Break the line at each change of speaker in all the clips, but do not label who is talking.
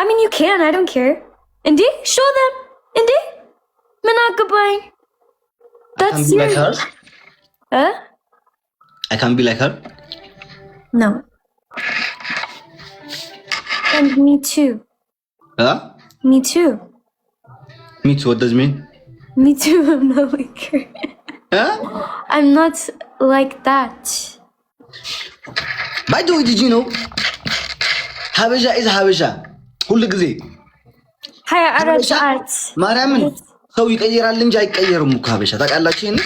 I mean, you can. I don't care. Indeed, show them. Indeed, Manakabay. That's
be like her.
Huh?
I can't be like her.
No. And me too.
Huh?
Me too.
Me too. What does it mean?
Me too. I'm not like her.
Huh?
I'm not like that.
By the way, did you know? Habesha is Habesha. ሁሉ ጊዜ
Hi, Arajat.
ማርያምን ሰው ይቀይራል እንጂ አይቀየርም እኮ ሀበሻ ታውቃላችሁ ይሄን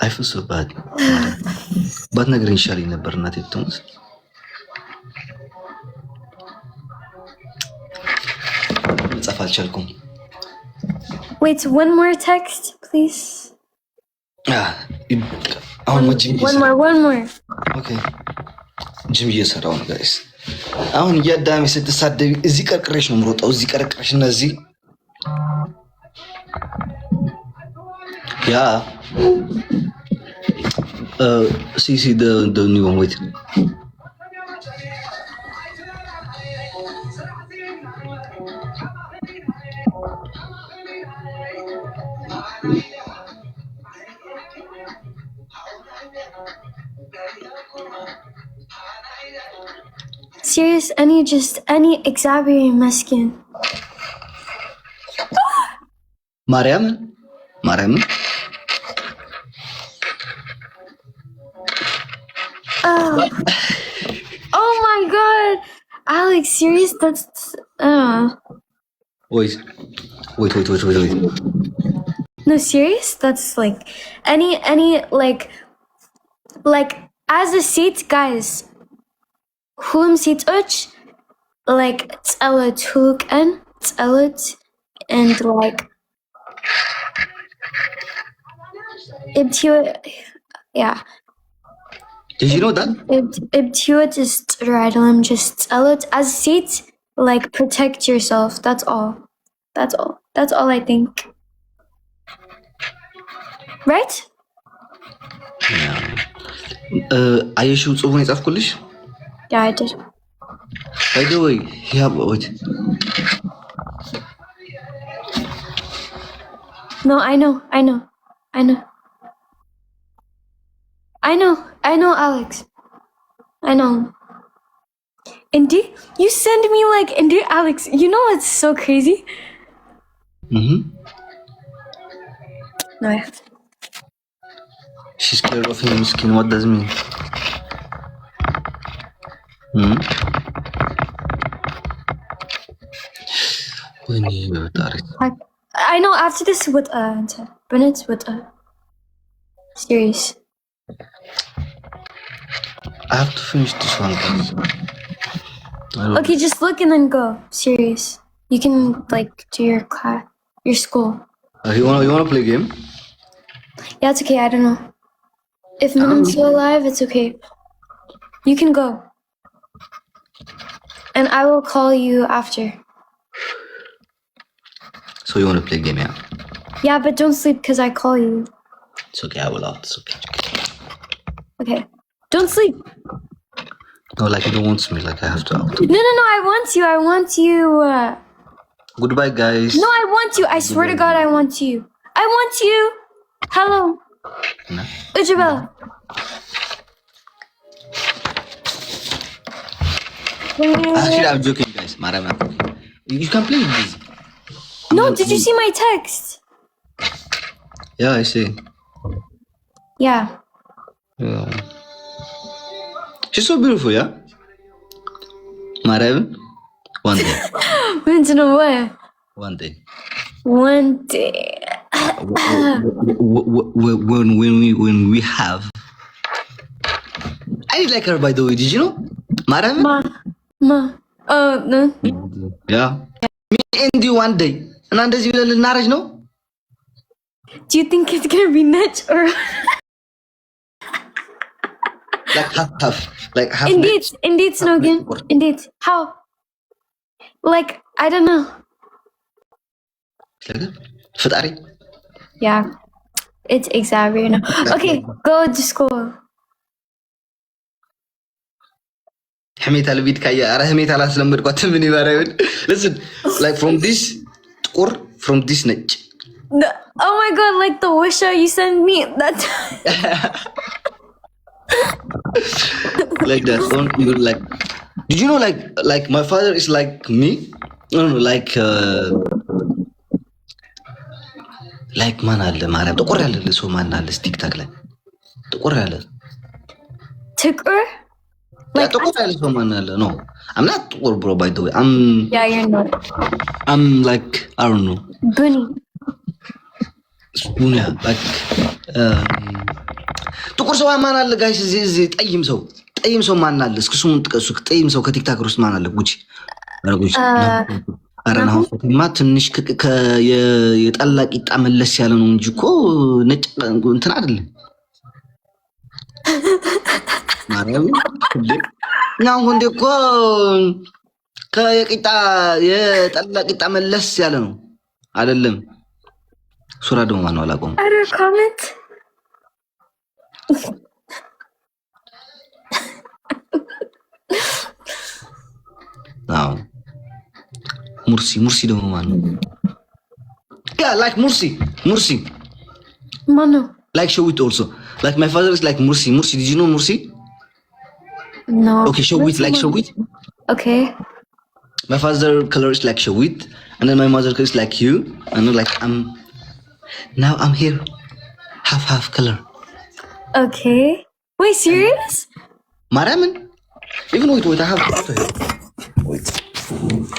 I feel so bad ባትነግረኝ ይሻለኝ ነበር እናቴ ብትሆንስ መጻፍ አልቻልኩም
Wait, one more text, please. One more.
Okay. ጅም እየሰራው ነው ጋይስ አሁን እያዳሜ ስትሳደቢ እዚህ ቀርቅሬሽ ነው የምሮጠው እዚህ ቀርቅሬሽ እና እዚህ ያ see the new one wait
Serious, any exaggerating meskin.
ማርያምን
Oh my god. Alex, serious? That's
wait
No, serious? That's like any like as a seat, guys. Whom seat uch like tsalut hook and tsalut and like yeah.
Did you know that?
Ibtiut is radlam just tsalut as a seat like protect yourself. That's all. That's all I think. Right?
አየሽው ጽሁፉን የጻፍኩልሽ
Yeah, I did.
By the way, wait.
No, I know, Alex. I know. Indy, you send me like Indy, Alex. You know what's so crazy? No, I have to.
She's scared of him, skin. What does it mean?
I know after this with Bennett with serious.
I have to finish this one, guys.
Okay, just look and then go. Serious. You can like do your class, your school.
You wanna play a game?
Yeah, it's okay. I don't know. If Minim's still alive, it's okay. You can go. And I will call you after.
So you want to play a game, yeah?
Yeah, but don't sleep because I call you.
It's okay, I will out. It's okay.
Okay. Don't sleep.
No, like you don't want me, like I have to out.
No, I want you.
Goodbye, guys.
No, I want you. I swear to God, I want you. I want you. Hello.
No.
Ujabella.
Actually, I'm joking, guys. Mara, I'm joking. You can play this.
No, did you see my text?
Yeah, I see.
Yeah.
She's so beautiful, yeah? Mara, one day.
When to know what?
One day.
One day.
When we have. I like her, by the way. Did you know? Mara?
Ma. Oh, no.
Yeah. Me and you one day. And then you will marriage, no?
Do you think it's gonna be net or?
Like half. Like half.
Indeed, Snogan. Indeed. How? Like, I don't know.
Fatari.
Yeah. It's exaggerating. Okay, go to school.
حميت على بيت كايا أنا حميت على أسلم بدقات من يبارين listen like from this or from this night
Oh my god, like the wisher you sent me that
like that don't you like did you know like my father is like me no like ማን አለ ማርያም ጥቁር ያለ ሰው ማን አለ ቲክታክ ላይ ጥቁር ያለ
ጥቁር
like ጥቁር ያለ ሰው ማን አለ no I'm not ጥቁር bro by the way
yeah you're not
I'm like I don't know
bunny
like ጥቁር ሰው ማን አለ ጋይስ እዚህ ጠይም ሰው ማን አለ እስኪ ስሙን ጥቀሱ ጠይም ሰው ከቲክታክ ውስጥ ማን አለ ጉቺ አረጉች አረና ሆፈማ ትንሽ የጠላቂ ጣመለስ ያለ ነው እንጂ እኮ ነጭ እንትን አይደለም ማርያም ነው ወንዴ እኮ የጠላቂ ጣመለስ ያለ ነው አይደለም ሱራ ደግሞ ማን ነው አላቆም
አረ ኮሜንት
now ሙርሲ ደግሞ ማን ነው yeah like ሙርሲ
ማን ነው
like Showit also like my father is like Mursi did you know Mursi
no
okay Showit like Showit
okay
my father color is like Showit and then my mother color is like you and then like now I'm here half color
okay wait serious
Maraman even wait I have photo here wait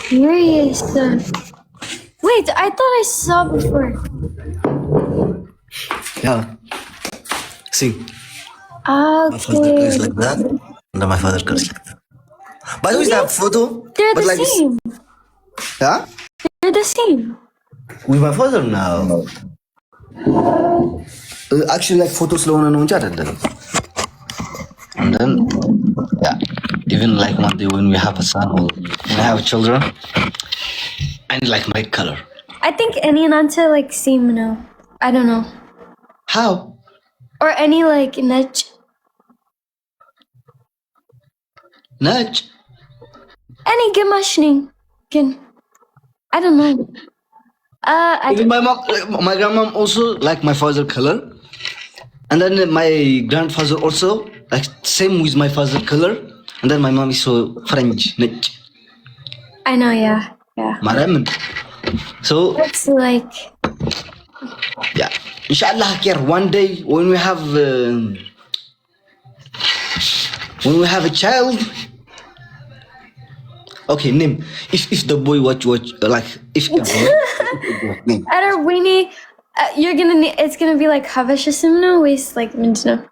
serious wait I thought I saw before
yeah see
okay.
my father color is like that and then my father color is like that by the way that photo
they're
but
the
like
same
yeah
they're the same
with my father now actually like photos ስለሆነ ነው እንጂ አይደለም and then yeah even like one day when we have a son or when I have children I need like my color
I think any Nanta like same now I don't know
how
or any like nech any gemashning I don't know
even my grandma also like my father color and then my grandfather also like same with my father color and then my mom is so French nech
I know yeah
Maraman so
it's like
yeah inshallah care one day when we have a child okay name if the boy watch like if a boy name
I don't really you're gonna need it's gonna be like Habasha Simno waste like Minjna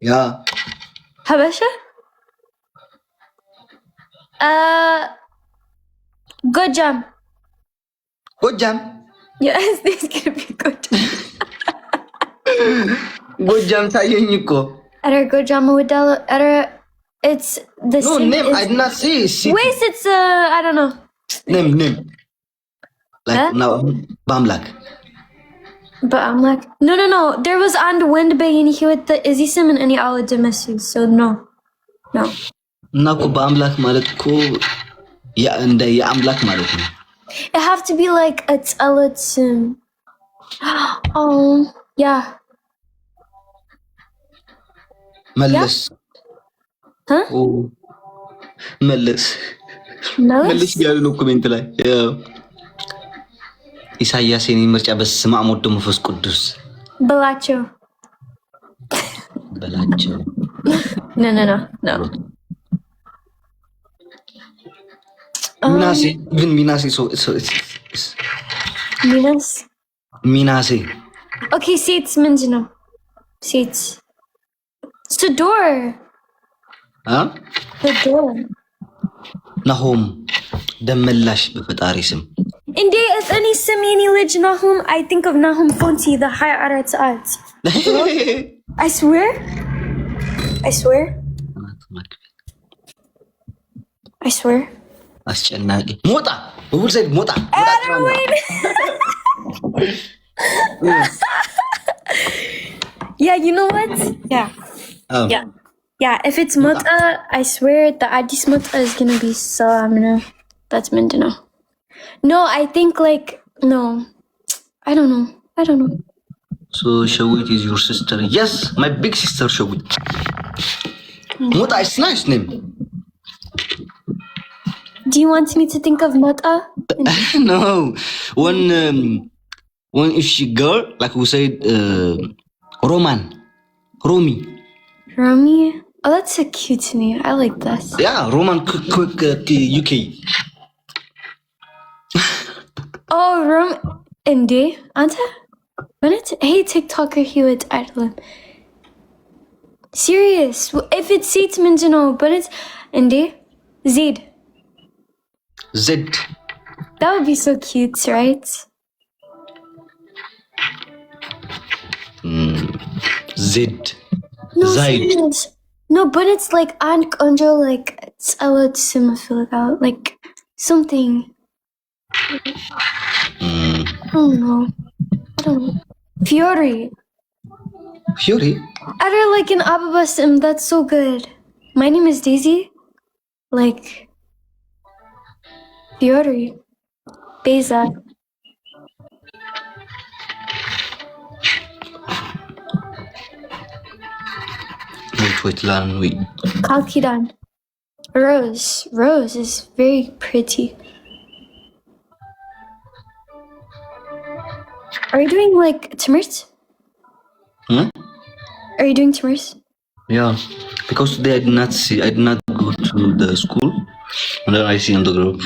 yeah
Habasha Gojam yes this is gonna be good
Gojam ታየኝ እኮ
Ada Gojam Udala Ada it's the
no
same
name I did not see
wait it's I don't know
name like
huh?
now Bamlak
but I'm like no there was on the wind bay and he with the Izisim and any all Demesu so no
እና እኮ በአምላክ ማለት እኮ ያ እንደ የአምላክ ማለት ነው
it have to be like a telatim oh yeah
መለስ
huh
መለስ ያሉ ነው ኮሜንት ላይ ኢሳያስ የኔ ምርጫ በስመ አብ ወወልድ ወመንፈስ ቅዱስ
በላቸው no
ሚናሴ so ሚናሴ
okay seats ምንድነው seats Sador Sador
ናሆም ደመላሽ በፈጣሪ ስም
እንዴ እኔ ስም የኔ ልጅ ናሆም I think of Nahum Fonti the high arat I swear
አስጨናቂ ሞጣ በቡልሰድ ሞጣ
yeah you know what yeah Yeah, if it's Mota, I swear the Addis Mota is gonna be Salamina. That's Mindano. No, I think like no. I don't know.
So Shawit is your sister. Yes, my big sister Shawit. Mota is nice name.
Do you want me to think of Mota?
No. When if she girl, like we said, Romy.
Romy? Oh, that's so cute to me. I like that.
Yeah, Roman quick UK.
Oh, Indi? Anta? Bennett? Hey, TikToker Hewitt Idolin. Serious. If it's Seat Minjano, Bennett, Indi? Zed.
Z.
That would be so cute, right?
Z.
No,
Zaid.
serious. No, but it's like Aunt Conjo, like it's out, like something. I don't know. Fiori. I don't like an Ababasim. That's so good. My name is Daisy. Like Fiori. Beza.
Wait, wait.
Kalkidan. Rose. Rose is very pretty. Are you doing like Timurs? Are you doing Timurs?
Yeah, because today I did not go to the school, and then I see in the group.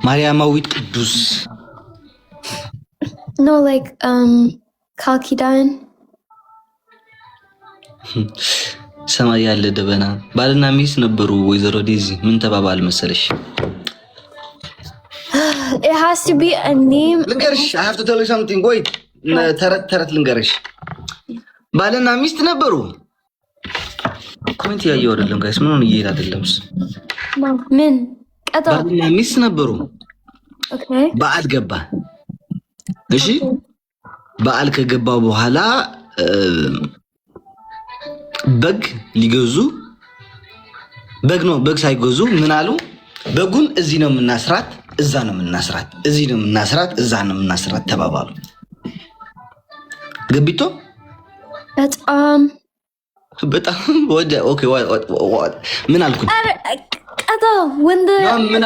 Mariamawit Kudus.
No, like Kalkidan.
ሰማይ ያለ ደበና ባልና ሚስት ነበሩ ወይዘሮ ዴዚ ምን ተባባል መሰለሽ?
It has to be a name.
ልንገርሽ, I have to tell you something. Wait, ተረት ልንገርሽ። ባልና ሚስት ነበሩ። ኮሜንት ያየው አይደለም ጋይስ፣ ምን ሆነ እየሄድ አይደለም።
ምን ቀጣ?
ባልና ሚስት ነበሩ።
ኦኬ። በዓል
ገባ። እሺ፣ በዓል ከገባ በኋላ በግ ሊገዙ በግ ሳይገዙ ምን አሉ? በጉን እዚህ ነው የምናስራት፣ እዛ ነው የምናስራት፣ እዚህ ነው የምናስራት፣ እዛ ነው የምናስራት ተባባሉ። ገቢቶ በጣም ወደ ኦኬ ምን አልኩ?
ቀጣ when the no when the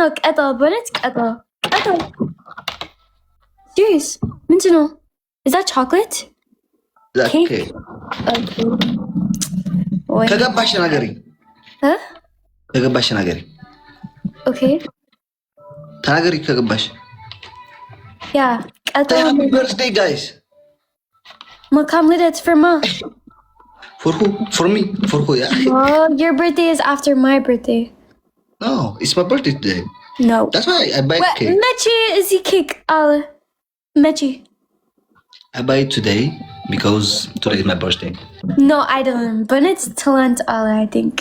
no ቀጣ serious ምንድን ነው? Is that chocolate? Cake? Okay.
ከገባሽ ነገሪ ከገባሽ ነገሪ
Okay.
ተናገሪ ከገባሽ
Yeah.
Happy birthday guys.
Makam lidets for ma.
For who? For me? For who? Yeah.
Oh, your birthday is after my birthday.
No, it's my birthday today.
No.
That's why I buy cake.
Mechi is the cake. Mechi.
I buy it today because today is my birthday.
No, I don't. But it's talent Allah, I think.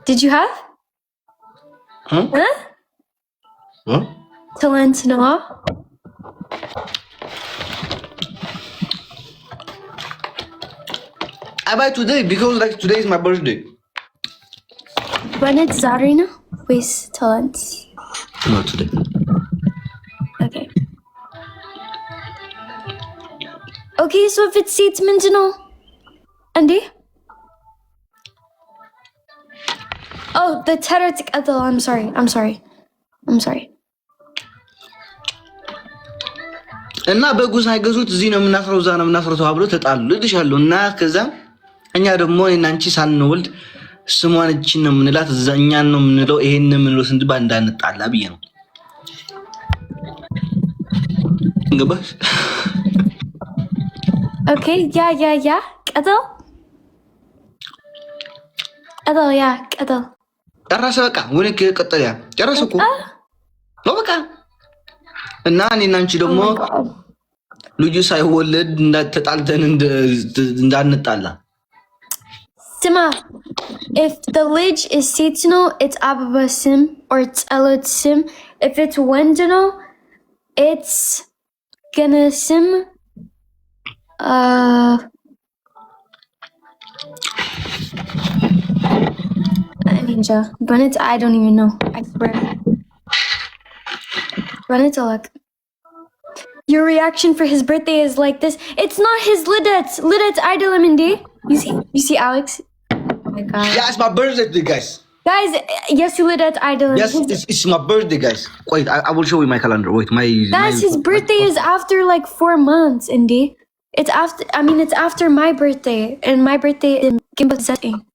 Did you have?
Huh? What?
Talent no.
I buy today because like today is my birthday.
When it's Zarina, with talent.
No, today.
Okay. Okay, so if it's seats Minjano, Andy? Oh, the Teratik Adel, I'm sorry.
እና በጉ ሳይገዙት እዚህ ነው የምናስረው እዛ ነው የምናስረው ተባብሎ ተጣሉ ልልሻለሁ። እና ከዛ እኛ ደግሞ እናንቺ ሳንወልድ ስሟን እቺን ነው የምንላት እዛ እኛን ነው የምንለው ይሄን ነው የምንለው ስንት እንዳንጣላ ብዬ ነው። ገባሽ?
Okay, yeah. Adel, yeah, Adel.
ጨረሰ በቃ ወኔ ከቀጠያ ጨረሰ እኮ ነው በቃ። እና እኔና አንቺ ደግሞ ልጁ ሳይወለድ እንዳተጣልተን እንዳንጣላ
Sima, if the lidge is Sitino, it's Ababa Sim or it's Elot Sim. If it's Wendino, it's gonna Sim. Ninja. But I don't even know. I swear. Run it to luck. Your reaction for his birthday is like this. It's not his Lidet's. Lidet's idol Mindy. You see Alex? Oh my god.
Yeah, it's my birthday, guys.
Guys, yes, you Lidet's idol.
Yes, it's my birthday, guys. Wait, I will show you my calendar. Wait,
Guys, his birthday is after like 4 months, Indy. It's after my birthday. And my birthday is Kimba setting.